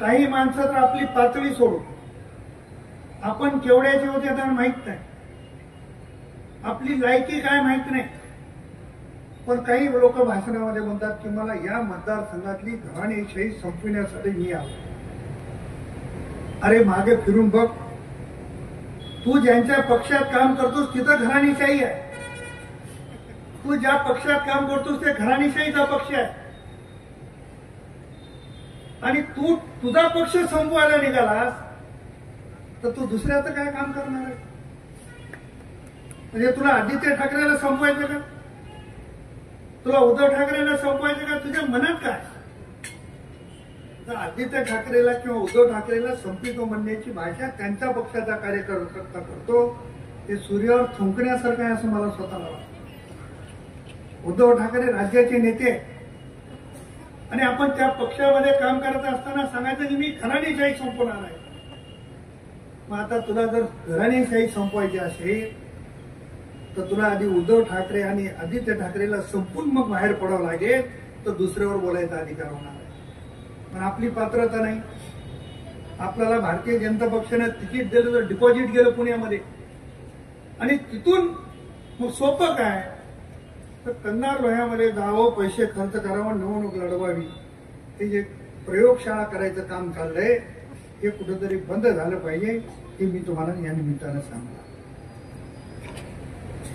काही माणसं तर आपली पातळी सोडून आपण केवढ्याचे होते त्यांना माहित नाही, आपली लायकी काय माहित नाही. पण काही लोक भाषणामध्ये म्हणतात की मला या मतदारसंघातली घराणेशाही संपविण्यासाठी मी आलो. अरे मागे फिरून बघ, तू ज्यांच्या पक्षात काम करतोस तिथं घराणेशाही आहे. तू ज्या पक्षात काम करतोस ते घराणेशाहीचा पक्ष आहे. आणि तू तुझा पक्ष संपवायला निघालास तर तू दुसऱ्याचं काय काम करणार आहे? म्हणजे तुला आदित्य ठाकरेला संपवायचं का? तुला उद्धव ठाकरेला संपवायचं का? तुझ्या मनात काय? तर आदित्य ठाकरेला किंवा उद्धव ठाकरेला संपितो म्हणण्याची भाषा त्यांच्या पक्षाचा कार्यकर्ता करतो, ते सूर्यावर थुंकण्यासारखं आहे असं मला स्वतःला वाटतं. उद्धव ठाकरे राज्याचे नेते आणि आपण त्या पक्षामध्ये काम करत असताना सांगायचं की मी घराणेशाही संपवणार आहे. मग आता तुला जर घराणेशाही संपवायची असेल तर तुला आधी उद्धव ठाकरे आणि आदित्य ठाकरेला संपून मग बाहेर पडावं लागेल, तर दुसऱ्यावर बोलायचा अधिकार होणार आहे. पण आपली पात्रता नाही. आपल्याला भारतीय जनता पक्षाने तिकीट दिलं तर डिपॉझिट गेलं पुण्यामध्ये आणि तिथून मग सोपं काय तर कंधार लोह्यामध्ये जावं, पैसे खर्च करावं, निवडणूक लढवावी, हे जे प्रयोगशाळा करायचं काम चाललंय हे कुठेतरी बंद झालं पाहिजे, हे मी तुम्हाला या निमित्तानं सांगतो.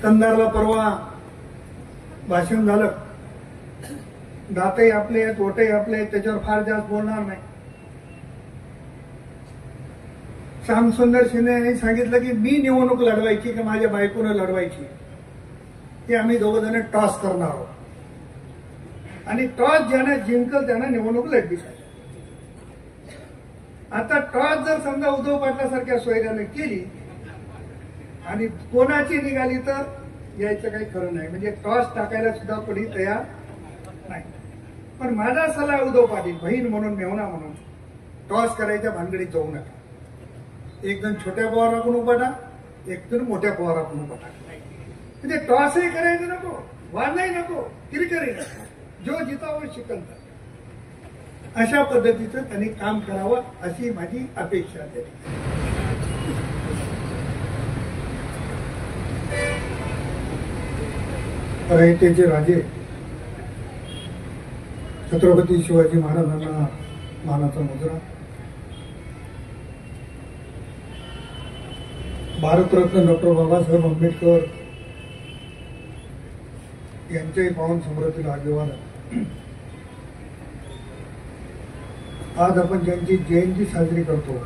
कंधारला परवा भाषण झालं. दातही आपले आहेत, ओटही आपले आहेत, त्याच्यावर फार जास्त बोलणार नाही. श्यामसुंदर शिंदे यांनी सांगितलं की मी निवडणूक लढवायची की माझ्या बायकोनं लढवायची ते आम्ही दोघं जण टॉस करणार आहोत आणि टॉस ज्यानं जिंकल त्यानं निवडणूक लढली पाहिजे. आता टॉस जर समजा उद्धव पाटलासारख्या सोयऱ्यानं केली आणि कोणाची निघाली तर यायचं काही खरं नाही. म्हणजे टॉस टाकायला सुद्धा कोणी तयार नाही. पण माझा सल्ला उद्धव पाटील, बहीण म्हणून, मेहुणा म्हणून, टॉस करायच्या भानगडीत जाऊ नका. एक जण छोट्या पवाराकडून उभा टाक, एक जण मोठ्या पवाराकडून उभा टाक. म्हणजे टॉसही करायचं नको, वाजही नको, किरकिरी नको, जो जितावं शिकलता. अशा पद्धतीचं त्यांनी काम करावं अशी माझी अपेक्षा आहे. रयतेचे राजे छत्रपती शिवाजी महाराजांना मानाचा मुजरा. भारतरत्न डॉक्टर बाबासाहेब आंबेडकर यांच्याही पावन स्मृतीला अभिवादन. आज आपण ज्यांची जयंती साजरी करतो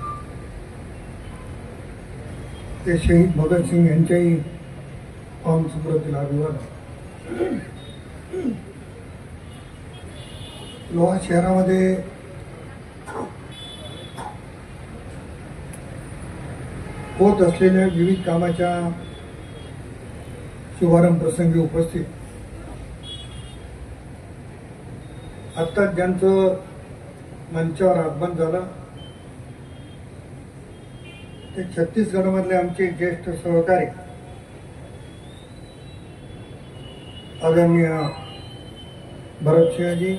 ते शहीद भगतसिंग यांच्याही पावन स्मृतीला अभिवादन. लोहा शहरामध्ये होत असलेल्या विविध कामाच्या शुभारंभ प्रसंगी उपस्थित आत्ताच ज्यांचं मंचावर आगमन झालं ते छत्तीसगडमधले आमचे ज्येष्ठ सहकारी आदरणीय भरतसिंहजी,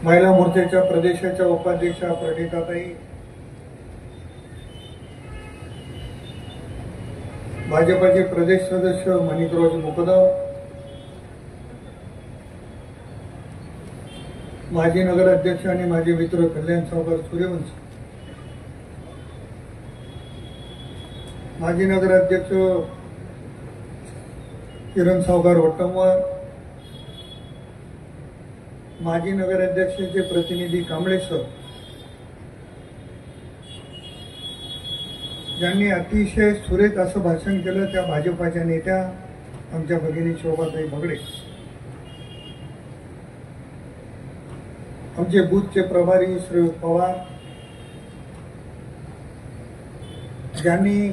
महिला मोर्चाच्या प्रदेशाच्या उपाध्यक्षा प्रणिताताई, भाजपाचे प्रदेश सदस्य माणिकराव मुकदम, माजी नगराध्यक्ष आणि माजी मित्र कल्याण सावकार सूर्यवंशी, माजी नगराध्यक्ष किरण सावकार वट्टमवार, माजी नगराध्यक्षाचे प्रतिनिधी कांबळे सर, ज्यांनी अतिशय सुरेख असं भाषण केलं त्या भाजपाच्या नेत्या आमच्या भगिनी शोभाताई भगडे, आमचे बूथचे प्रभारी श्री पवार, ज्यांनी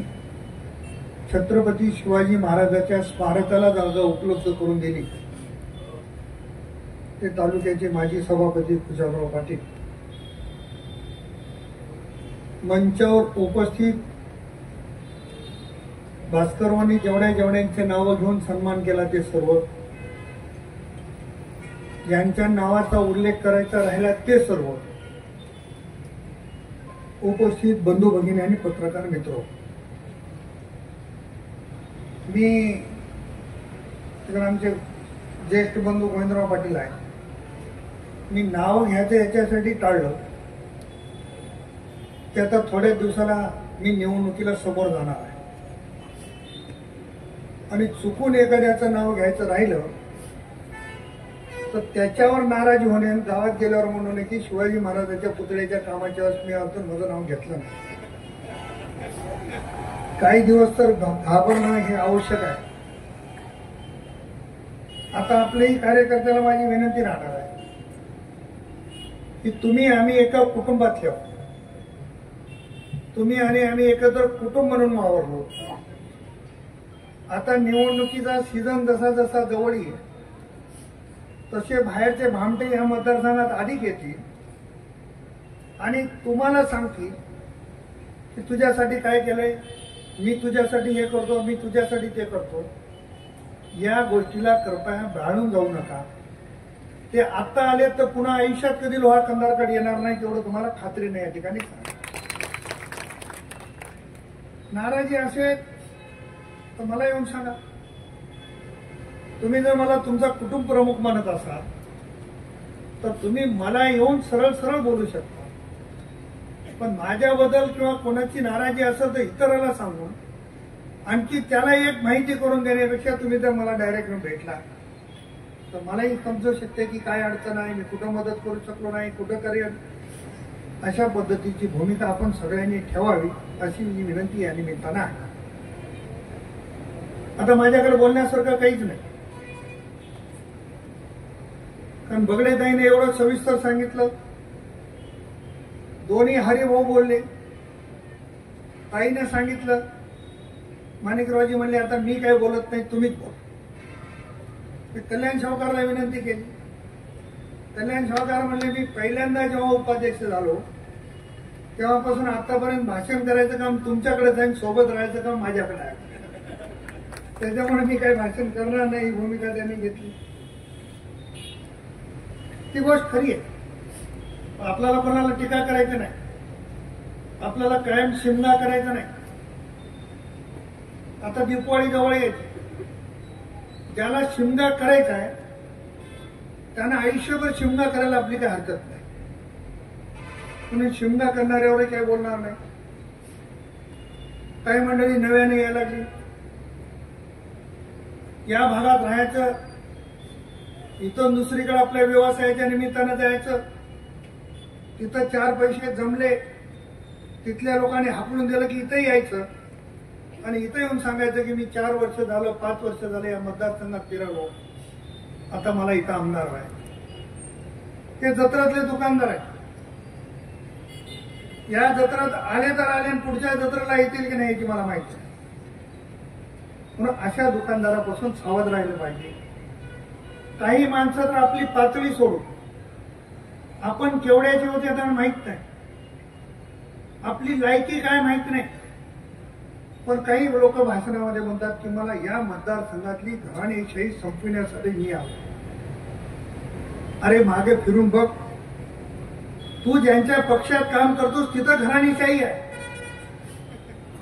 छत्रपती शिवाजी महाराजांच्या स्मारकाला जागा उपलब्ध करून दिली ते तालुक्याचे माजी सभापती कुशालराव पाटील, मंचावर उपस्थित भास्करवानी जेवढ्यांचे नावं घेऊन सन्मान केला ते सर्व, यांच्या नावाचा उल्लेख करायचा राहिला ते सर्व उपस्थित बंधू भगिनी आणि पत्रकार मित्र, मी तिकडे आमचे ज्येष्ठ बंधू गोविंदराव पाटील आहे, मी नाव घ्यायचं याच्यासाठी टाळलं की आता थोड्या दिवसाला मी निवडणुकीला समोर जाणार आहे आणि चुकून एखाद्याचं नाव घ्यायचं राहिलं तर त्याच्यावर नाराजी होणे आणि गावात गेल्यावर म्हणून की शिवाजी महाराजांच्या पुतळ्याच्या कामाच्या वेळेस मी अजून माझं नाव घेतलं नाही. काही दिवस तर घाबरणं हे आवश्यक आहे. आता आपल्याही कार्यकर्त्याला माझी विनंती राहणार आहे की तुम्ही आम्ही एका कुटुंबातले आहोत, तुम्ही आणि आम्ही एकत्र कुटुंब म्हणून वावरलो. आता निवडणुकीचा सीझन जसा जसा जवळ येईल तसे बाहेरचे भामटे ह्या मतदारसंघात अधिक येतील आणि तुम्हाला सांगतील की तुझ्यासाठी काय केलंय, मी तुझ्यासाठी हे करतो, मी तुझ्यासाठी ते करतो. या गोष्टीला कृपया भाळून जाऊ नका. ते आता आले तर पुन्हा आयुष्यात कधी लोहा कंदारकडे येणार नाही तेवढं तुम्हाला खात्री नाही या ठिकाणी. नाराजी असेल तर मला येऊन सांगा. तुम्ही जर मला तुमचा कुटुंब प्रमुख मानत असाल तर तुम्ही मला येऊन सरळ सरळ बोलू शकता. पण माझ्याबद्दल किंवा कोणाची नाराजी असेल तर इतराला सांगून आणखी त्याला एक माहिती करून देण्यापेक्षा तुम्ही जर मला डायरेक्ट भेटला तर मलाही समजू शकते की काय अडचण आहे, मी कुठं मदत करू शकलो नाही, कुठं करेन. अशा पद्धतीची भूमिका आपण सगळ्यांनी ठेवावी अशी मी विनंती या निमित्तानं आहे. आता माझ्याकडे बोलण्यासारखं काहीच नाही, कारण बगडेताईने एवढं सविस्तर सांगितलं. दोन्ही हरिभाऊ बोलले, ताईने सांगितलं, माणिकरावजी म्हणले आता मी काही बोलत नाही तुम्हीच बोल. कल्याण सावकारला विनंती केली. कल्याण सावकार म्हणले मी पहिल्यांदा जेव्हा उपाध्यक्ष झालो तेव्हापासून आतापर्यंत भाषण करायचं काम तुमच्याकडे जाईन, सोबत राहायचं काम माझ्याकडे आहे, त्याच्यामुळे मी काही भाषण करणार नाही ही भूमिका त्यांनी घेतली. ती गोष्ट खरी आहे. आपल्याला कोणाला टीका करायचं नाही, आपल्याला कायम शिमगा करायचा नाही. आता दिवाळी जवळ येते, ज्याला शिमगा करायचा आहे त्यांना आयुष्यभर शिमगा करायला आपली काही हरकत नाही. म्हणून शिमगा करणाऱ्यावर काही बोलणार नाही. काही मंडळी नव्याने यायला लागली, या भागात राहायचं, इथून दुसरीकडे आपल्या व्यवसायाच्या निमित्तानं जायचं, तिथं चार पैसे जमले, तिथल्या लोकांनी हाकलून दिलं की इथं यायचं आणि इथं येऊन सांगायचं की मी 4 वर्ष झालं 5 वर्ष झालं या मतदारसंघात फिरलो, आता मला इथं आमदार आहे. ते जत्रातले दुकानदार आहेत. या जत्रात आले तर आले आणि पुढच्या जत्रेला येतील की नाही याची मला माहिती नाही. म्हणून अशा दुकानदारापासून सावध राहिलं पाहिजे. काही माणसं तर आपली पातळी सोडून आपण केवढ्याचे होते त्यांना माहित नाही, आपली लायकी काय माहित नाही. पण काही लोक भाषणामध्ये म्हणतात की मला या मतदारसंघातली घराणेशाही संपविण्यासाठी मी आलो. अरे मागे फिरून बघ, तू ज्यांच्या पक्षात काम करतोस तिथं घराणेशाही आहे.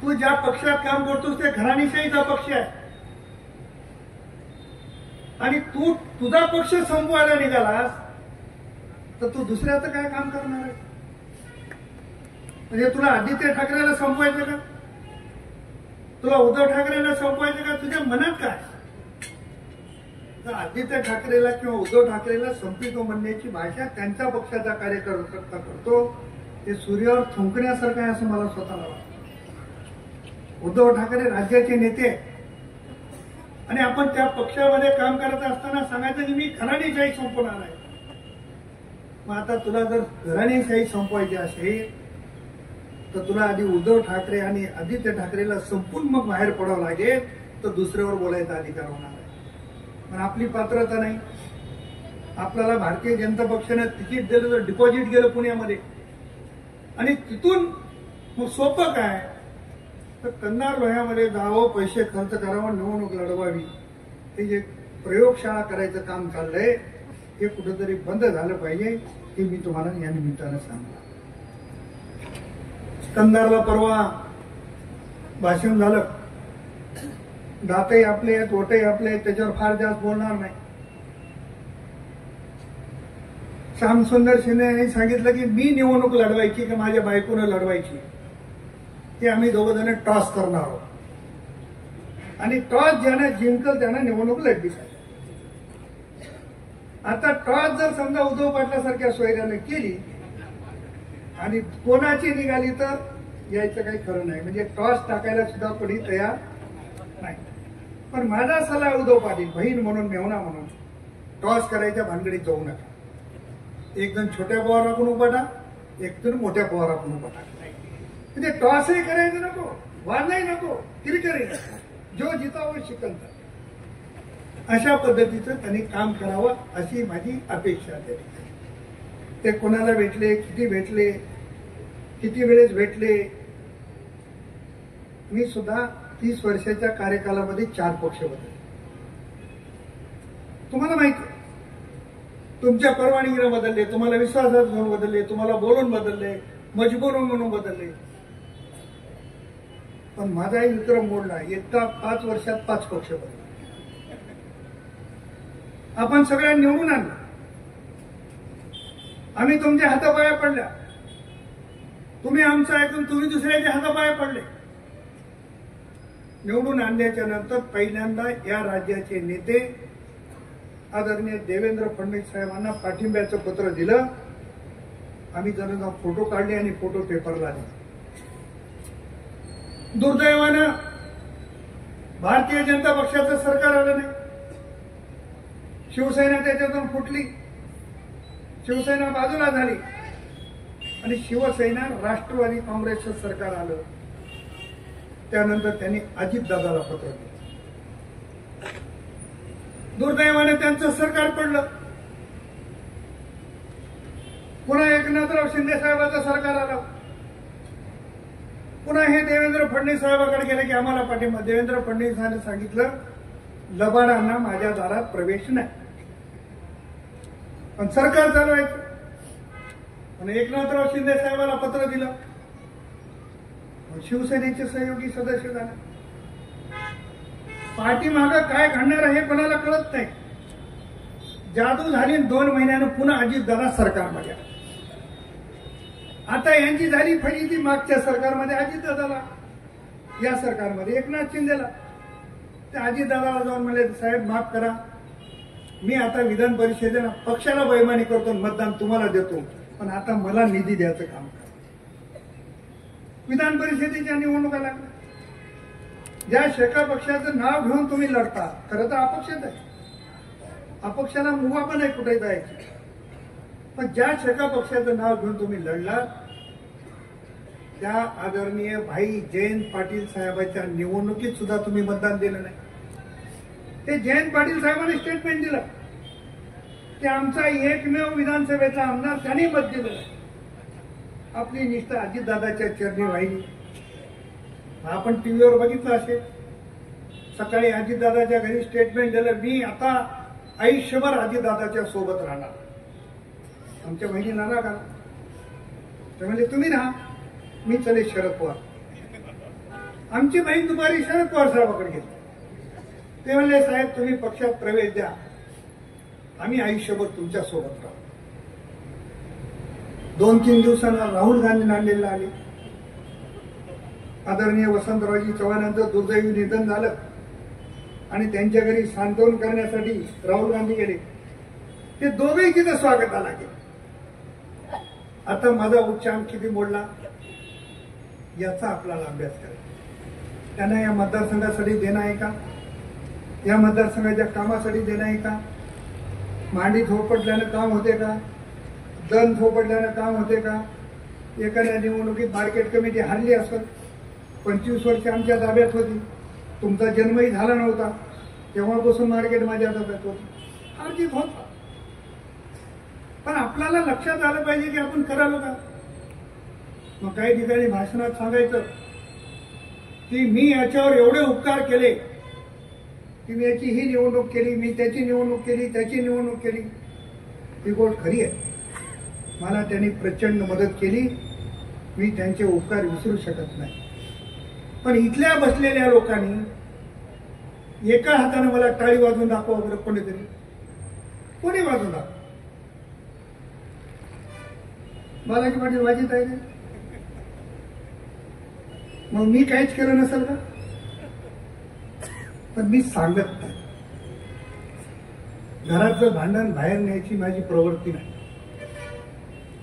तू ज्या पक्षात काम करतोस ते घराणेशाहीचा पक्ष आहे आणि तू तुझा पक्ष संपवायला निघालास तर तू दुसऱ्याचं काय काम करणार आहे? म्हणजे तुला आदित्य ठाकरेला संपवायचं का, तुला उद्धव ठाकरेला संपवायचं का? तुझ्या मनात काय? तर आदित्य ठाकरेला किंवा उद्धव ठाकरेला संपितो म्हणण्याची भाषा त्यांच्या पक्षाचा कार्यकर्ता करतो, ते सूर्यावर थुंकण्यासारखं आहे असं मला स्वतःला वाटतं. उद्धव ठाकरे राज्याचे नेते आणि आपण त्या पक्षामध्ये काम करत असताना सांगायचं की मी घराणेशाही संपवणार आहे. मग आता तुला जर घराणेशाही संपवायची असेल तर तुला आधी उद्धव ठाकरे आणि आदित्य ठाकरेला संपून मग बाहेर पडावं लागेल, तर दुसऱ्यावर बोलायचा अधिकार होणार आहे. पण आपली पात्रता नाही. आपल्याला भारतीय जनता पक्षाने तिकीट दिलं तर डिपॉझिट गेलं पुण्यामध्ये आणि तिथून मग सोपं काय तर कन्नार लोह्यामध्ये जावं, पैसे खर्च करावं, निवडणूक लढवावी, हे जे प्रयोगशाळा करायचं काम चाललंय हे कुठेतरी बंद झालं पाहिजे, हे मी तुम्हाला या निमित्तानं सांगतो. कंधारला परवा भाषण झालं. दातही आपले आहेत, ओटही आपले आहेत, त्याच्यावर फार जास्त बोलणार नाही. श्यामसुंदर शिंदे यांनी सांगितलं की मी निवडणूक लढवायची की माझ्या बायकोनं लढवायची, ते आम्ही दोघं जण टॉस करणार आहोत आणि टॉस ज्यानं जिंकल त्यानं निवडणूक लढली पाहिजे. आता टॉस जर समजा उद्धव पाटलासारख्या सोयऱ्यानं केली आणि कोणाची निघाली तर यायचं काही खरं नाही. म्हणजे टॉस टाकायला सुद्धा कोणी तयार नाही. पण माझा सल्ला उद्धव पाटील, बहीण म्हणून, मेहुणा म्हणून, टॉस करायच्या भानगडीत जाऊ नका. एक जण छोट्या पवाराकडून उभा टाक, एक जण मोठ्या पवाराकडून उभा टाक. म्हणजे टॉसही करायचं नको, वादही नको, किरकिरी नको, जो जितावं शिकलता. अशा पद्धतीचं त्यांनी काम करावं अशी माझी अपेक्षा आहे. ते कोणाला भेटले, किती भेटले, किती वेळेस भेटले. मी सुद्धा 30 वर्षाच्या कार्यकालामध्ये 4 पक्ष बदलले. तुम्हाला माहिती आहे, तुमच्या परवानगीने बदलले, तुम्हाला विश्वासात घेऊन बदलले, तुम्हाला बोलून बदलले, मजबूर म्हणून बदलले. पण माझाही विक्रम मोडला. एका 5 वर्षात 5 पक्ष बदलले. आपण सगळ्यांनी निवडून आणलं. आम्ही तुमच्या हातापाया पडल्या, तुम्ही आमचं ऐकून तुम्ही दुसऱ्याच्या हातापाया पडले. निवडून आणल्याच्या नंतर पहिल्यांदा या राज्याचे नेते आदरणीय देवेंद्र फडणवीस साहेबांना पाठिंब्याचं पत्र दिलं. आम्ही जणांना फोटो काढले आणि फोटो पेपरला दिले. दुर्दैवानं भारतीय जनता पक्षाचं सरकार आलं नाही. शिवसेना त्याच्यातून फुटली, शिवसेना बाजूला झाली आणि शिवसेना राष्ट्रवादी काँग्रेसचं सरकार आलं. त्यानंतर त्यांनी अजितदादाला पत्र दिलं. दुर्दैवाने त्यांचं सरकार पडलं. पुन्हा एकनाथराव शिंदे साहेबांचं सरकार आलं. पुन्हा हे देवेंद्र फडणवीस साहेबांकडे गेले की आम्हाला पाठिंबा. देवेंद्र फडणवीसांनी सांगितलं लबाडांना माझ्या दारात प्रवेश नाही, पण सरकार चालवायचं. आणि एकनाथराव शिंदे साहेबांना पत्र दिलं. शिवसेनेचे सहयोगी सदस्य झाले. पाठीमागं काय घडणार हे कोणाला कळत नाही. जादू झाली. 2 महिन्यानं पुन्हा अजितदादा सरकारमध्ये आले. आता यांची झाली फजिती. मागच्या सरकारमध्ये अजितदादाला, या सरकारमध्ये एकनाथ शिंदेला. त्या अजितदादाला जाऊन म्हणले साहेब माफ करा, मी आता विधान परिषदेला पक्षाला बैमानी करतो, मतदान तुम्हाला देतो, पण आता मला निधी द्यायचं काम करा. विधान परिषदेच्या निवडणुका लागल्या. ज्या शेका पक्षाचं नाव घेऊन तुम्ही लढता, खरं तर अपक्षच आहे, अपक्षाला मुभा पण आहे कुठे जायची, पण ज्या शेका पक्षाचं नाव घेऊन तुम्ही लढलात त्या आदरणीय भाई जयंत पाटील साहेबांच्या निवडणुकीत सुद्धा तुम्ही मतदान दिलं नाही. ते जयंत पाटील साहेबांनी स्टेटमेंट दिलं की आमचा एकमेव विधानसभेचा आमदार त्यांनी मत दिलं नाही. आपली निष्ठा अजितदादाच्या चरणी वाहिली. आपण टीव्हीवर बघितलं असेल, सकाळी अजितदादाच्या घरी स्टेटमेंट दिलं, मी आता आयुष्यभर अजितदादाच्या सोबत राहणार. आमच्या बहिणी नाराज आला. ते म्हणजे तुम्ही राहा, मी चले शरद पवार. आमची बहीण दुपारी शरद पवार साहेबांकडे गेली. ते म्हणले साहेब तुम्ही पक्षात प्रवेश द्या, आम्ही आयुष्यभर तुमच्या सोबत राहू. 2-3 दिवसांना राहुल गांधी नांदेडला आले. आदरणीय वसंतरावजी चव्हाणांचं दुर्दैवी निधन झालं आणि त्यांच्या घरी सांत्वन करण्यासाठी राहुल गांधी गेले. ते दोघेही तिथं स्वागताला गेले. आता माझा उच्चांक किती मोडला याचा आपल्याला अभ्यास करायचा. त्यांना या मतदारसंघासाठी देणं आहे का, या मतदारसंघाच्या कामासाठी देणं आहे का, मांडी थोपटल्यानं काम होते का, दन थोपटल्यानं काम होते का. एखाद्या निवडणुकीत मार्केट कमिटी हरली असेल, 25 वर्ष आमच्या ताब्यात होती, तुमचा जन्मही झाला नव्हता, तेव्हापासून मार्केट माझ्या ताब्यात होती, हारजीत होता. पण आपल्याला लक्षात आलं पाहिजे की आपण करायला का. मग काही ठिकाणी भाषणात सांगायचं की मी याच्यावर एवढे उपकार केले की मी याची ही निवडणूक केली, मी त्याची निवडणूक केली, त्याची निवडणूक केली. ही गोष्ट खरी आहे. मला त्यांनी प्रचंड मदत केली, मी त्यांचे उपकार विसरू शकत नाही. पण इथल्या बसलेल्या लोकांनी एका हाताने मला टाळी वाजवून दाखवा वगैरे, कोणी वाजवून दाखवा. बालाजी पाटील वाजित आहे का? मग मी काहीच केलं नसेल का? पण मी सांगत नाही. घराचं भांडण बाहेर न्यायची माझी प्रवृत्ती नाही.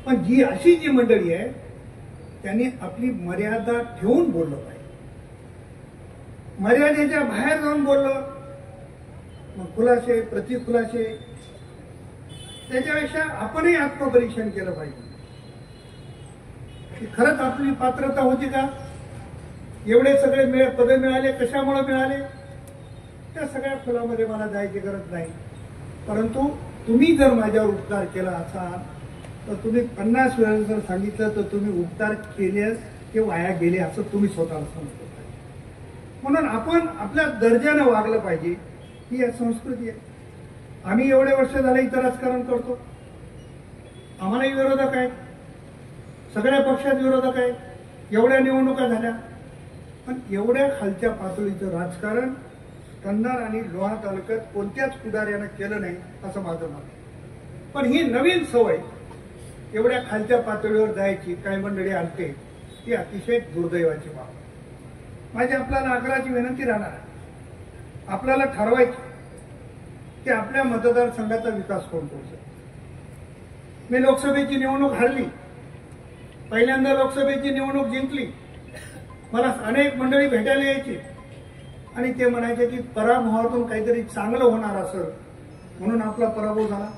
पण अशी जी मंडळी आहे त्यांनी आपली मर्यादा ठेवून बोललं पाहिजे. मर्यादेच्या बाहेर जाऊन बोललं मग खुलासे प्रतिखुलासे, त्याच्यापेक्षा आपणही आत्मपरीक्षण केलं पाहिजे की खरंच आपली पात्रता होती का. एवढे सगळे पद मिळाले, कशामुळे मिळाले, त्या सगळ्या खोलामध्ये मला जायची गरज नाही. परंतु तुम्ही जर माझ्यावर उपकार केला असाल तर तुम्ही 50 वेळा जर सांगितलं तर तुम्ही उपकार केलेस ते वाया गेले असं तुम्ही स्वतःला समजलं पाहिजे. म्हणून आपण आपल्या दर्जानं वागलं पाहिजे, ही या संस्कृती आहे. आम्ही एवढे वर्ष झाले इथं राजकारण करतो, आम्हालाही विरोधक आहेत, सगळ्या पक्षात विरोधक आहेत, एवढ्या निवडणुका झाल्या. पण एवढ्या खालच्या पातळीचं राजकारण कंधार आणि लोहा तालुक्यात कोणत्याच पुढाऱ्यानं केलं नाही असं माझं मत आहे. पण ही नवीन सवय एवढ्या खालच्या पातळीवर जायची काही मंडळी आणते, ती अतिशय दुर्दैवाची बाब. माझी आपल्याला आग्रहाची विनंती राहणार आहे, आपल्याला ठरवायची की आपल्या मतदारसंघाचा विकास कोण करू शकतो. मी लोकसभेची निवडणूक हारली, पहिल्यांदा लोकसभेची निवडणूक जिंकली. मला अनेक मंडळी भेटायला यायची आणि ते म्हणायचे की पराभवातून काहीतरी चांगलं होणार असेल म्हणून आपला पराभव झाला.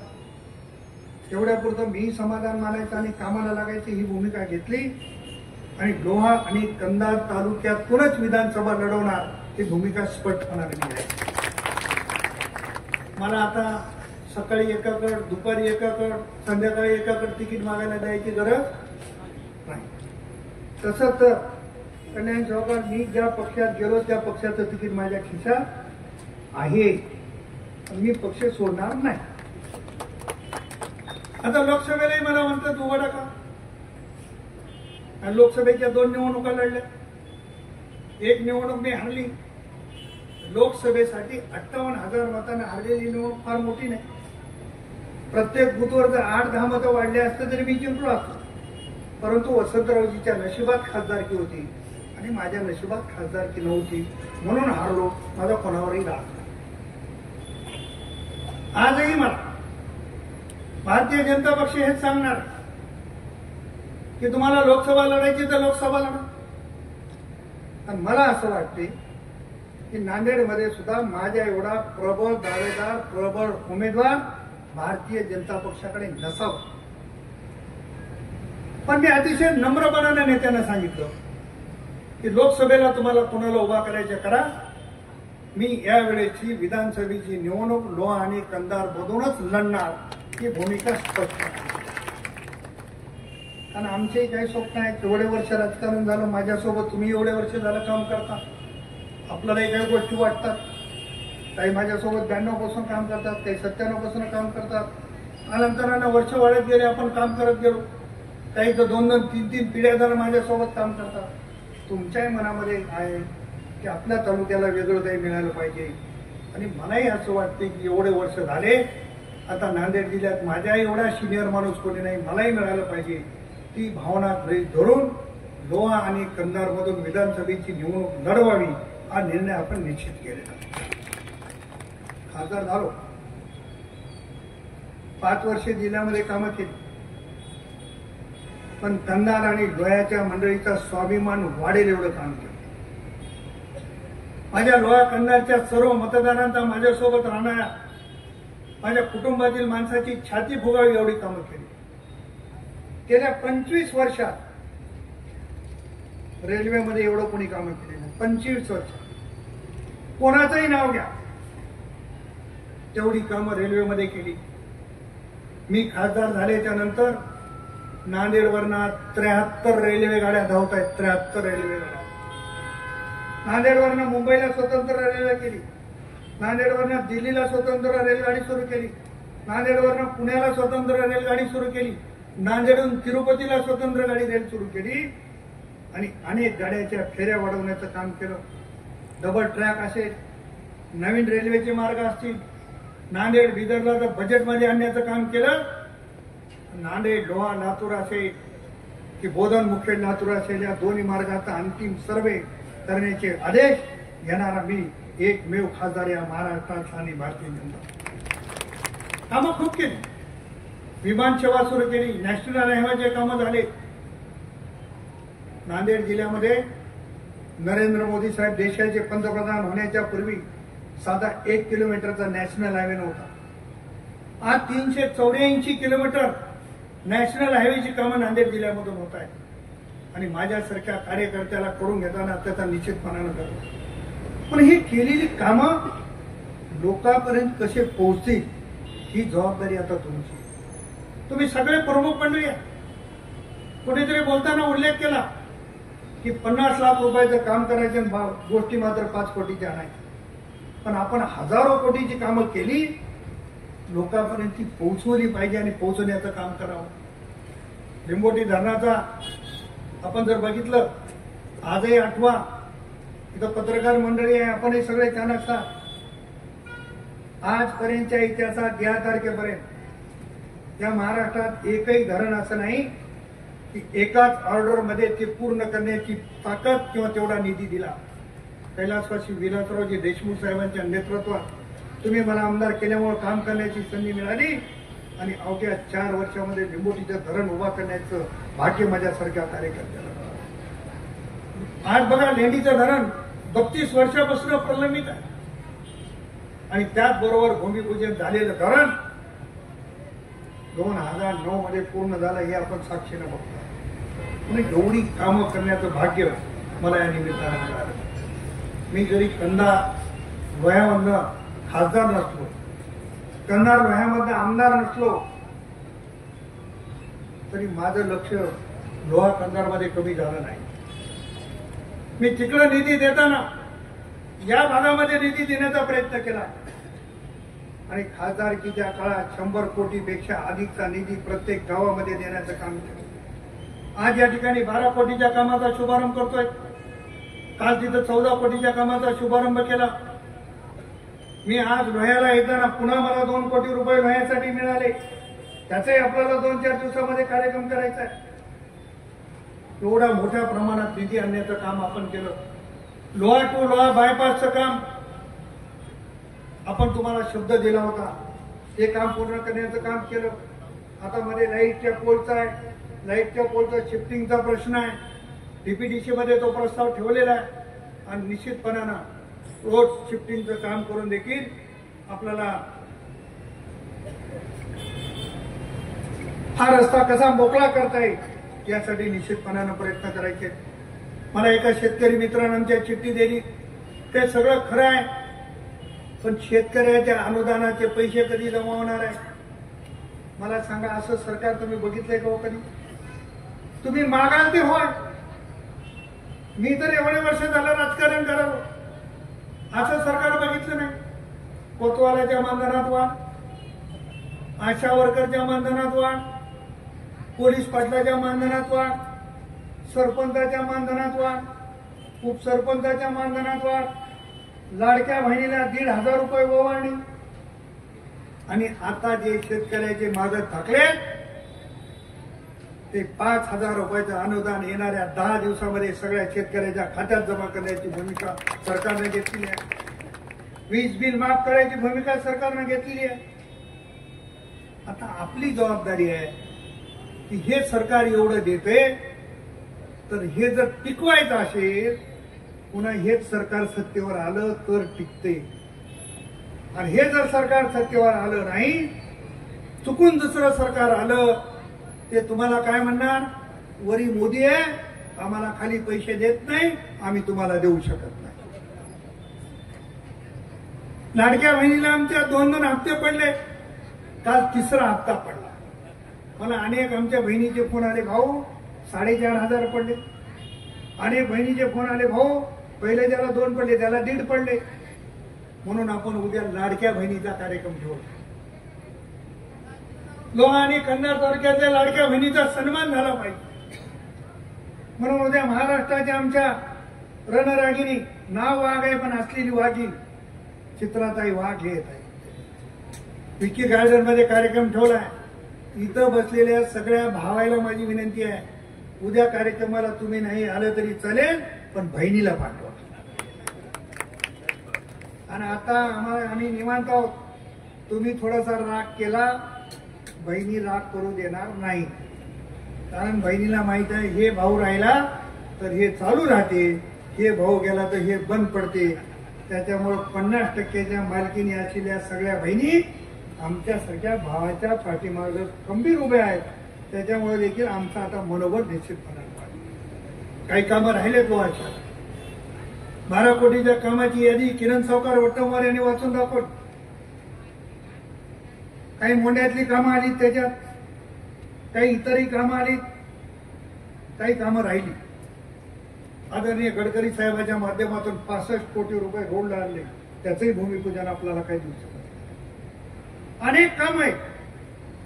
तेवढ्यापुरतं मी समाधान मानायचं आणि कामाला लागायची ही भूमिका घेतली आणि लोहा आणि कंधार तालुक्यातूनच विधानसभा लढवणार ही भूमिका स्पष्टपणाने घ्यायची. मला आता सकाळी एकाकडे, दुपारी एकाकडे, संध्याकाळी एकाकडे तिकीट मागायला द्यायची गरज नाही. तसं तर कल्याण चौकात मी ज्या पक्षात गेलो त्या पक्षाचं तिकीट माझ्या खिशात आहे, मी पक्ष सोडणार नाही. आता लोकसभेलाही मला म्हणतात उभा टाका, आणि लोकसभेच्या 2 निवडणुका लढल्या. एक निवडणूक मी हारली. लोकसभेसाठी 58,000 मतांनी हारलेली निवडणूक फार मोठी नाही. प्रत्येक बूथवर जर 8-10 मतं वाढले असते तरी मी जिंकलो असतो. परंतु वसंतरावजीच्या नशिबात खासदारकी होती आणि माझ्या नशिबात खासदारकी नव्हती, म्हणून हारलो. माझा कोणावरही राग नाही. आजही मला भारतीय जनता पक्ष हेच सांगणार की तुम्हाला लोकसभा लढायची तर लोकसभा लढा. आणि मला असं वाटते की नांदेडमध्ये सुद्धा माझ्या एवढा प्रबळ दावेदार, प्रबळ उमेदवार भारतीय जनता पक्षाकडे नसावा. पण मी अतिशय नम्रपणाने नेत्यांना सांगितलं की लोकसभेला तुम्हाला कोणाला उभा करायचं करा, मी यावेळेची विधानसभेची निवडणूक लोहा आणि कंधार मधूनच लढणार ही भूमिका स्पष्ट आहे. कारण आमचेही काही स्वप्न आहेत. एवढे वर्ष राजकारण झालं माझ्यासोबत, तुम्ही एवढे वर्ष झालं काम करता, आपल्यालाही काही गोष्टी वाटतात. काही माझ्यासोबत 92 पासून काम करतात, काही 97 पासून काम करतात. आनंतरानं वर्ष वाढत गेले, आपण काम करत गेलो. काही तर 2-2, 3-3 पिढ्या झालं माझ्यासोबत काम करतात. तुमच्याही मनामध्ये आहे की आपल्या तालुक्याला वेगळं काही मिळालं पाहिजे. आणि मलाही असं वाटते की एवढे वर्ष झाले, आता नांदेड जिल्ह्यात माझ्या एवढा सिनियर माणूस कोणी नाही, मलाही मिळालं पाहिजे. ती भावना धरून लोहा आणि कंधार मधून विधानसभेची निवडणूक लढवावी हा निर्णय आपण निश्चित केलेला. खासदार झालो, 5 वर्षे जिल्ह्यामध्ये कामं केली, पण कंधार आणि लोह्याच्या मंडळीचा स्वाभिमान वाढेल एवढं काम केलं. माझ्या लोहा कंधारच्या सर्व मतदारांचा माझ्यासोबत राहणाऱ्या माझ्या कुटुंबातील माणसाची छाती फुगावी एवढी कामं केली. गेल्या 25 वर्षात रेल्वेमध्ये एवढं कोणी कामं केली नाही. 25 वर्ष कोणाचंही नाव घ्या, तेवढी कामं रेल्वेमध्ये केली. मी खासदार झाल्याच्या नंतर नांदेडवरनं 73 रेल्वे गाड्या धावत आहेत. 73 रेल्वे गाड्या. नांदेडवरनं मुंबईला स्वतंत्र रेल्वे केली, नांदेडवरनं दिल्लीला स्वतंत्र रेल्वेगाडी सुरू केली. नांदेडवरनं पुण्याला स्वतंत्र रेलगाडी सुरू केली, नांदेडहून तिरुपतीला स्वतंत्र गाडी रेल सुरू केली आणि अनेक गाड्याच्या फेऱ्या वाढवण्याचं काम केलं. डबल ट्रॅक असेल, नवीन रेल्वेचे मार्ग असतील, नांदेड बिदरला तर बजेटमध्ये आणण्याचं काम केलं. नांदेड लोहा लातूर असेल की बोधन मुखेड लातूर असेल, या दोन्ही मार्गाचा अंतिम सर्वे करण्याचे आदेश घेणारा मी एकमेव खासदार या महाराष्ट्रात आणि भारतीय जनता. कामं खूप केली, विमान सेवा सुरू केली, नॅशनल हायवेचे कामं झाले. नांदेड जिल्ह्यामध्ये नरेंद्र मोदी साहेब देशाचे पंतप्रधान होण्याच्या पूर्वी साधा 1 किलोमीटरचा नॅशनल हायवे नव्हता. आज 384 किलोमीटर नॅशनल हायवेची कामं नांदेड जिल्ह्यामधून होत आहेत आणि माझ्यासारख्या कार्यकर्त्याला करून घेताना त्याचा निश्चितपणानं करतो. पण ही केलेली कामं लोकांपर्यंत कसे पोहोचतील ही जबाबदारी आता तुमची. तुम्ही सगळे प्रमुख मंडळी आहे. कोणीतरी बोलताना उल्लेख केला की 50 लाख रुपयाचं काम करायचे, गोष्टी मात्र 5 कोटीच्या आणायच्या. पण आपण हजारो कोटीची कामं केली, लोकांपर्यंत ती पोहोचवली पाहिजे आणि पोहोचवण्याचं काम करावं. लिंबोटी धरणाचा आपण जर बघितलं, आजही आठवा, इथं पत्रकार मंडळी आहे, आपणही सगळे चाणक्य. आजपर्यंतच्या इतिहासात या तारखेपर्यंत या महाराष्ट्रात एकही धरण असं नाही की एकाच ऑर्डरमध्ये ते पूर्ण करण्याची ताकद किंवा तेवढा निधी दिला. कैलासवासी विलासरावजी देशमुख साहेबांच्या नेतृत्वात तुम्ही मला आमदार केल्यामुळे काम करण्याची संधी मिळाली आणि अवघ्या 4 वर्षामध्ये लिंबोटीचं धरण उभा करण्याचं भाग्य माझ्यासारख्या कार्यकर्त्याला. आज बघा, लेंडीचं धरण 32 वर्षापासून प्रलंबित आहे आणि त्याचबरोबर भूमिपूजन झालेलं धरण 2009 मध्ये पूर्ण झालं, हे आपण साक्षीनं बघतो. आणि एवढी कामं करण्याचं भाग्य मला या निमित्तानं मिळालं. मी जरी कंधार लोह्यामधनं खासदार नसलो, कंधार लोह्यामधनं आमदार नसलो, तरी माझं लक्ष लोहा कंधारमध्ये कमी झालं नाही. मी तिकडे निधी देताना या भागामध्ये निधी देण्याचा प्रयत्न केला आणि खासदारकीच्या काळात 100 कोटीपेक्षा अधिकचा निधी प्रत्येक गावामध्ये देण्याचं काम केलं. आज या ठिकाणी 12 कोटीच्या कामाचा शुभारंभ करतोय. काल तिथं 14 कोटीच्या कामाचा शुभारंभ केला. मी आज लोह्याला येताना पुन्हा मला 2 कोटी रुपये लोह्यासाठी मिळाले. त्याचाही आपल्याला 2-4 दिवसामध्ये कार्यक्रम करायचा आहे. एवढा मोठ्या प्रमाणात निधी आणण्याचं काम आपण केलं. लोहा टू लोहा बायपासचं काम आपण तुम्हाला शब्द दिला होता, ते काम पूर्ण करण्याचं काम केलं. आता मध्ये लाईटच्या पोलचा आहे, लाईटच्या पोलचा शिफ्टिंगचा प्रश्न आहे. डीपीडीसी मध्ये तो प्रस्ताव ठेवलेला आहे आणि निश्चितपणानं रोड शिफ्टिंगचं काम करून देखील आपल्याला हा रस्ता कसा मोकळा करता येईल यासाठी निश्चितपणानं प्रयत्न करायचे. मला एका शेतकरी मित्रानं आमच्या चिठ्ठी दिली. ते सगळं खरं आहे, पण शेतकऱ्याच्या अनुदानाचे पैसे कधी जमा होणार आहे? मला सांगा, असं सरकार तुम्ही बघितलंय का? कधी तुम्ही मागाल ते होय. मी तर एवढे वर्ष झालं राजकारण करावं, असं सरकार बघितलं नाही. कोतवालाच्या मानधनात वाढ, आशा वर्करच्या मानधनात वाढ, पोलीस पाटलाच्या मानधनात वाढ, सरपंचाच्या मानधनात वाढ, उपसरपंचाच्या मानधनात वाढ, लाडक्या बहिणीला 1,500 रुपये ओवाळणी आणि आता जे शेतकऱ्याचे मागे थकले ते 5,000 रुपयाचं अनुदान येणाऱ्या 10 दिवसामध्ये सगळ्या शेतकऱ्याच्या खात्यात जमा करण्याची भूमिका सरकारने घेतलेली आहे. वीज बिल माफ करायची भूमिका सरकारने घेतलेली आहे. आता आपली जबाबदारी आहे की हे सरकार एवढं देते तर हे जर टिकवायचं असेल, पुन्हा हेच सरकार सत्तेवर आलं तर टिकते. आणि हे जर सरकार सत्तेवर आलं नाही, चुकून दुसरं सरकार आलं, ते तुम्हाला काय म्हणणार? वरी मोदी आहे, आम्हाला खाली पैसे देत नाही, आम्ही तुम्हाला देऊ शकत नाही. लाडक्या बहिणीला आमच्या 2-2 हप्ते पडले, काल 3रा हप्ता पडला. मला अनेक आमच्या बहिणीचे फोन आले, भाऊ 4,500 पडले. अनेक बहिणीचे फोन आले, भाऊ पहिले ज्याला 2 पडले त्याला 1.5 पडले. म्हणून आपण उद्या लाडक्या बहिणीचा कार्यक्रम ठेवू. लोहा आणि कन्नड तालुक्यातल्या लाडक्या बहिणीचा सन्मान झाला पाहिजे. म्हणून उद्या महाराष्ट्राच्या आमच्या रणरागिणी, नाव वाघ आहे पण असलेली वाघी चित्राताई वाघ हे येत आहे. विकी गार्डन मध्ये कार्यक्रम ठेवलाय. इथं बसलेल्या सगळ्या भावायला माझी विनंती आहे, उद्या कार्यक्रमाला तुम्ही नाही आलं तरी चालेल, पण बहिणीला पाठवा. आणि आता आम्ही निवांत आहोत. तुम्ही थोडासा राग केला, बहिणी राग करू देणार नाही. कारण बहिणीला माहित आहे हे भाऊ राहिला तर हे चालू राहते, हे भाऊ गेला तर हे बंद पडते. त्याच्यामुळे 50% मालकीने असलेल्या सगळ्या बहिणी आमच्यासारख्या भावाच्या पाठीमागे खंबीर उभ्या आहेत. त्याच्यामुळे देखील आमचा आता मनोबल निश्चितपणे वाढेल. काही कामं राहिलेत लोहाच्या. 12 कोटीच्या कामाची यादी किरण सावकार वट्टमवार यांनी वाचून दाखवली. काही मोंड्यातली कामं आली, त्याच्यात काही इतरही कामं आली, काही कामं राहिली. आदरणीय गडकरी साहेबांच्या माध्यमातून 65 कोटी रुपये रोडला आणले, त्याचंही भूमिपूजन आपल्याला काही दिवस अनेक काम आहे.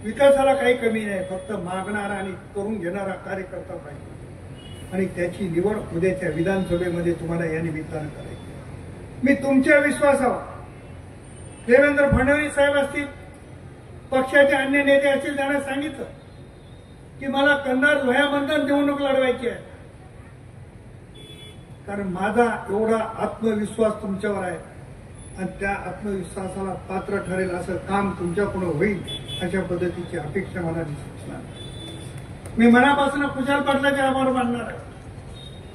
विकासाला काही कमी नाही, फक्त मागणारा आणि करून घेणारा कार्यकर्ता पाहिजे. आणि त्याची निवड उद्याच्या विधानसभेमध्ये तुम्हाला या निमित्तानं करायची. मी तुमच्या विश्वासावर, देवेंद्र फडणवीस साहेब असतील, पक्षाचे अन्य नेते असतील, त्यांना सांगितलं की मला कंधार लोह्यामधून निवडणूक लढवायची आहे. कारण माझा एवढा आत्मविश्वास तुमच्यावर आहे आणि त्या आत्मविश्वासाला पात्र ठरेल असं काम तुमच्याकडून होईल, अशा पद्धतीची अपेक्षा मला दिसणार. मी मनापासून खुशाल पाटलाचे आभार मानणार आहे.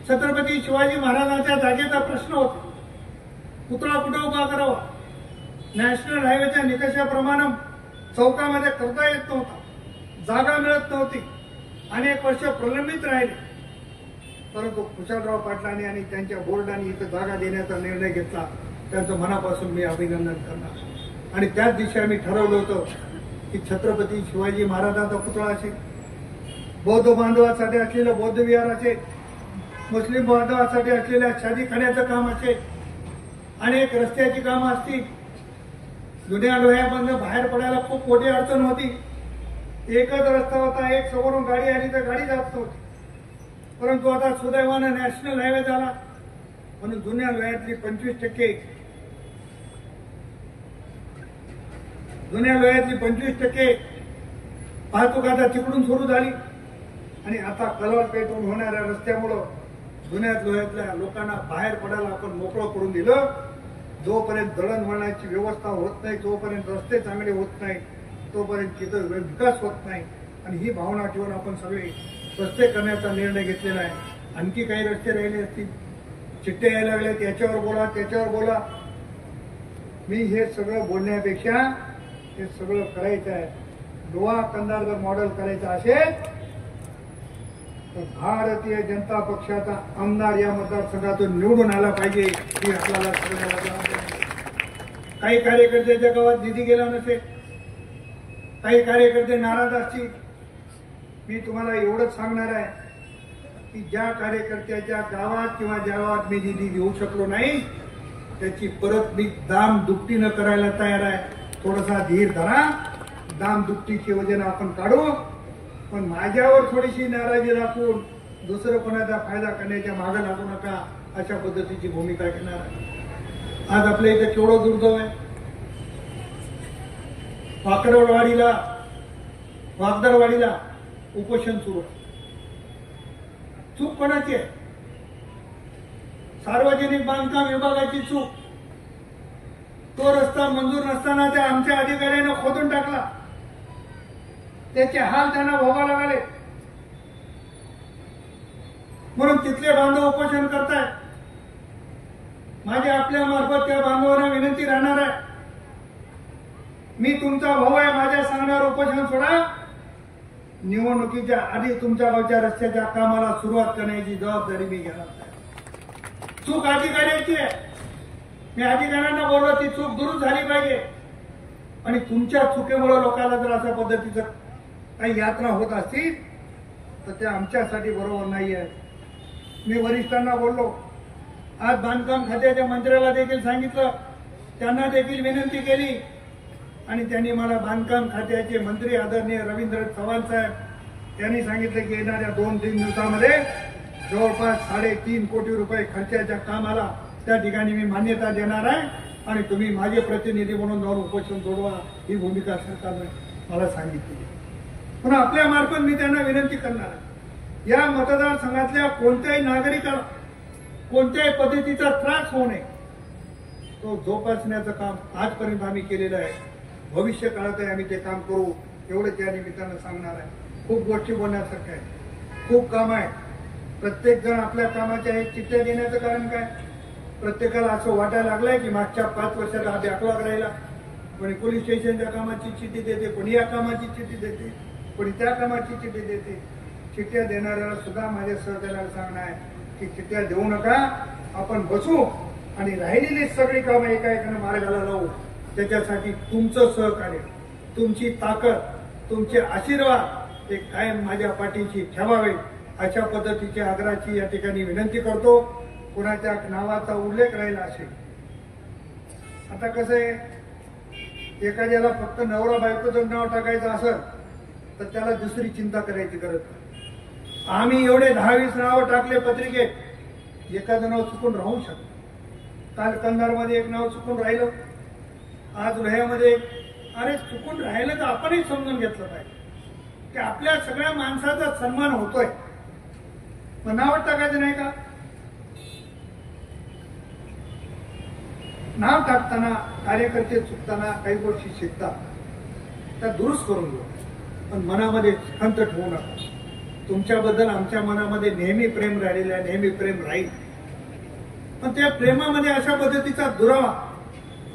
छत्रपती शिवाजी महाराजांच्या जागेचा प्रश्न होता, पुतळा कुठे उभा करावा. नॅशनल हायवेच्या निकषाप्रमाणे चौकामध्ये करता येत नव्हता, जागा मिळत नव्हती, अनेक वर्ष प्रलंबित राहिले. परंतु खुशालराव पाटलांनी आणि त्यांच्या बोर्डाने इथं जागा देण्याचा निर्णय घेतला. त्यांचं मनापासून मी अभिनंदन करणार. आणि त्याच दिवशी आम्ही ठरवलं होतं की छत्रपती शिवाजी महाराजांचा पुतळा असेल, बौद्ध बांधवासाठी असलेलं बौद्ध विहार असेल, मुस्लिम बांधवासाठी असलेल्या शादीखान्याचं काम असेल, अनेक रस्त्याची कामं असतील. जुन्या लोह्यामधनं बाहेर पडायला खूप मोठी अडचण होती. एकच रस्ता होता, एक समोरून गाडी आली तर गाडी जात नव्हती. परंतु आता सुदैवानं नॅशनल हायवे झाला म्हणून जुन्या लोह्यातली 25% वाहतूक आता तिकडून सुरू झाली. आणि आता कलवरपेठून होणाऱ्या रस्त्यामुळं जुन्या लोह्यातल्या लोकांना बाहेर पडायला आपण मोकळं करून दिलं. जोपर्यंत दळणवळणाची व्यवस्था होत नाही, जोपर्यंत रस्ते चांगले होत नाही, तोपर्यंत तिथं विकास होत नाही. आणि ही भावना ठेवून आपण सगळे रस्ते करण्याचा निर्णय घेतलेला आहे. आणखी काही रस्ते राहिले असतील, चिठ्ठ्या यायला लागल्यात, याच्यावर बोला त्याच्यावर बोला. मी हे सगळं बोलण्यापेक्षा हे सगळं करायचं आहे. लोहा कंधार जर मॉडेल करायचं असेल तर भारतीय जनता पक्षाचा आमदार या मतदारसंघातून निवडून आला पाहिजे, ही आपल्याला सगळ्याला जबाबदारी. काही कार्यकर्त्याच्या गावात निधी गेला नसेल, काही कार्यकर्ते नाराज असतील. मी तुम्हाला एवढंच सांगणार आहे की ज्या कार्यकर्त्याच्या गावात किंवा ज्या गावात मी निधी देऊ शकलो नाही त्याची परत मी दाम दुपटीनं करायला तयार आहे. थोडासा धीर धरा, दाम दुपटीची योजना आपण काढू, पण माझ्यावर थोडीशी नाराजी दाखवून दुसरं कोणाचा फायदा करण्याच्या मागे लागू नका, अशा पद्धतीची भूमिका घेणार आहे. आज आपल्या इथे केवढं दुर्दैव आहे. वागदरवाडीला उपोषण सुरू आहे. चूक कोणाची आहे? सार्वजनिक बांधकाम विभागाची चूक. तो रस्ता मंजूर नसताना त्या आमच्या अधिकाऱ्यानं खोदून टाकला. त्याचे हाल त्यांना भोगावे लागले. म्हणून तिथले बांधव उपोषण करतायत. माझी आपल्या मार्फत त्या बांधवांना विनंती राहणार आहे, मी तुमचा भाऊ आहे, माझ्या सांगण्यावर उपोषण सोडा. निवडणुकीच्या आधी तुमच्या गावच्या रस्त्याच्या कामाला सुरुवात करण्याची जबाबदारी मी घेणार आहे. चूक अधिकाऱ्याची आहे. मी अधिकाऱ्यांना बोललो ती चूक दुरुस्त झाली पाहिजे. आणि तुमच्या चुकीमुळे लोकांना जर अशा पद्धतीचं काही यात्रा होत असतील तर ते आमच्यासाठी बरोबर नाही आहे. मी वरिष्ठांना बोललो, आज बांधकाम खात्याच्या मंत्र्याला देखील सांगितलं, त्यांना देखील विनंती केली आणि त्यांनी मला बांधकाम खात्याचे मंत्री आदरणीय रवींद्र चव्हाण साहेब यांनी सांगितलं की येणाऱ्या 2-3 दिवसामध्ये जवळपास 3.5 कोटी रुपये खर्चाच्या कामाला त्या ठिकाणी मी मान्यता देणार आहे आणि तुम्ही माझे प्रतिनिधी म्हणून जाऊन उपोषण सोडवा, ही भूमिका सरकारने मला सांगितली. पण आपल्या मार्फत मी त्यांना विनंती करणार आहे, या मतदारसंघातल्या कोणत्याही नागरिकाला कोणत्याही पद्धतीचा त्रास होऊ नये, तो जोपासण्याचं काम आजपर्यंत आम्ही केलेलं आहे. भविष्य काळातही आम्ही ते काम करू, एवढं त्या निमित्तानं सांगणार आहे. खूप गोष्टी बोलण्यासारख्या आहे, खूप काम आहे. प्रत्येक जण आपल्या कामाच्या एक चिठ्ठ्या देण्याचं कारण काय? प्रत्येकाला असं वाटायला लागलंय की मागच्या 5 वर्षात हा बॅकलॉग राहिला. कोणी पोलीस स्टेशनच्या कामाची चिठ्ठी देते, कोणी या कामाची चिठ्ठी देते, कोणी त्या कामाची चिठ्ठी देते. चिठ्ठ्या देणाऱ्याला सुद्धा माझ्या सहकार्याला सांगणं आहे की चिठ्ठ्या देऊ नका, आपण बसू आणि राहिलेली सगळी कामं एका एकानं मार्गाला लावू. त्याच्यासाठी तुमचं सहकार्य, तुमची ताकद, तुमचे आशीर्वाद हे कायम माझ्या पाठीशी ठेवावे, अशा पद्धतीच्या आग्रहाची या ठिकाणी विनंती करतो. कुणाच्या नावाचा उल्लेख राहिला असेल, आता कसं आहे, एखाद्याला फक्त नवरा बायकोचं नाव टाकायचं असेल तर त्याला दुसरी चिंता करायची गरज नाही. आम्ही एवढे 10-20 नावं टाकले पत्रिकेत, एखादं नाव चुकून राहू शकतं. काल कंधारमध्ये एक नाव चुकून राहिलं, आज लोह्यामध्ये अरे चुकून राहिलं तर आपणही समजून घेतलं पाहिजे की आपल्या सगळ्या माणसाचा सन्मान होतोय, मग नाव टाकायचं नाही का? नाव टाकताना कार्यकर्ते चुकताना काही गोष्टी शिकतात, त्या दुरुस्त करून घेऊ, पण मनामध्ये खंत ठेवू नका. तुमच्याबद्दल आमच्या मनामध्ये नेहमी प्रेम राहिलेलं आहे, नेहमी प्रेम राहील. पण त्या प्रेमामध्ये अशा पद्धतीचा दुरावा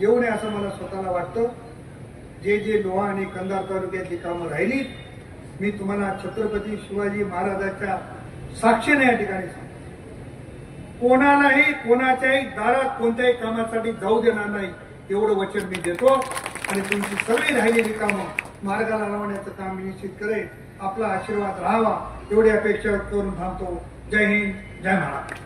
येऊ नये असं मला स्वतःला वाटतं. जे लोहा आणि कंधार तालुक्यातली कामं राहिली, मी तुम्हाला छत्रपती शिवाजी महाराजांच्या साक्षीने या ठिकाणी सांगतो, कोणालाही कोणाच्याही दारात कोणत्याही कामासाठी जाऊ देणार नाही, एवढं वचन मी देतो. आणि तुमची सगळी राहिलेली कामं मार्गाला लावण्याचं काम मी निश्चित करेन. आपला आशीर्वाद राहावा एवढी अपेक्षा करून थांबतो. जय हिंद, जय महाराष्ट्र.